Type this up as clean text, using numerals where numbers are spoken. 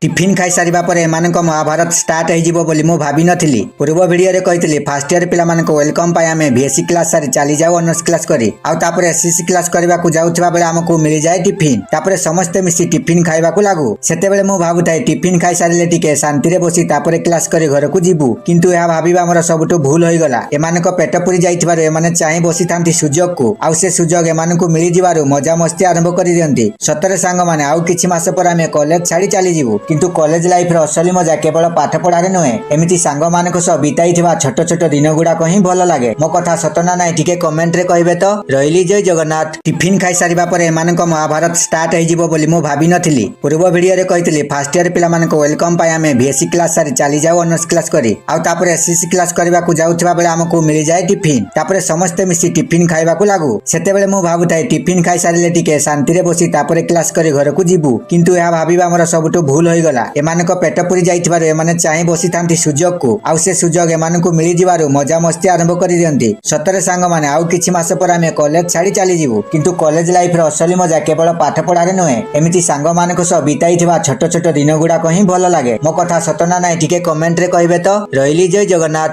Tiffin खाई सारिबा परे एमानक Mahabharat start हो बोली मु भाभी नथिली। पूर्व वीडियो रे कहितली फर्स्ट ईयर पिला मानक वेलकम पाई आमे बीएससी क्लास सारी चली जाऊ ऑनर्स क्लास करी आउ तापरे एसएससी क्लास करबा को जाउथबा बेले हमकु मिली जाए टिफिन तापरे समस्त मिसी टिफिन खाइबा को लागू। सेते बेले मु भाबुथाय टिफिन खाई सारिले टिके शांति रे बसी तापरे क्लास करी घर को जीवु, किंतु या भाबीबा हमर सबटु भूल होई गला। एमानक पेट पुरी जाइथिबार एमाने चाहि बसी थांती सुजोग को आउ से सुजोग एमानकु मिली जिवारु मजा मस्ती आरंभ करि दियंती। सतरे सांग माने आउ किछि मास पर आमे कॉलेज छाडी चली जीवु, किंतु कॉलेज लाइफ असली मजा केवल पाठ पढ़ारे नुहे एमिति सांग मानक सह बिताइथिबा छोट छोट दिन गुड़ाक ही भल लगे। मो कथा सतना नाई टिके कमेंट रे कहबे तो। रहिली जय जगन्नाथ। टिफिन खाई सारिबा परे एमानक महाभारत स्टार्ट हो बोली मु भाभी नथिली। पूर्व वीडियो रे कहितली फर्स्ट ईयर पिला मानक वेलकम पाई आमे बीएससी क्लास सारी चली जाऊ ऑनर्स क्लास करी आउ तापरे एसएससी क्लास करबा को जाउथबा बेले हमकु मिली जाए टिफिन तापरे समस्त मिसी टिफिन खाइबा को लागू। सेते बेले मु भाबुथाय टिफिन खाई सारिले टिके शांति रे बसी तापरे क्लास करी घर को जीवु, किंतु या भाबीबा हमर सबटु भूल होई गला। एमानक पेट पुरी जाइथिबार एमाने चाहि बसी थांती सुजोग को आउ से सुजोग एमानकु मिली जिवारु मजा मस्ती आरंभ करि दियंती। सतरे सांग माने आउ किछि मास पर आमे कॉलेज छाडी चली जीवु, किंतु कॉलेज लाइफ रे असली मजा केवल पाठ पढ़ारे नुहे एमिति सांग मानक सह बिताइथिबा छोट छोट दिन गुड़ाक ही भल लागे। मो कथा सतना नाई टिके कमेंट रे कहबे तो। रहिली जय जगन्नाथ।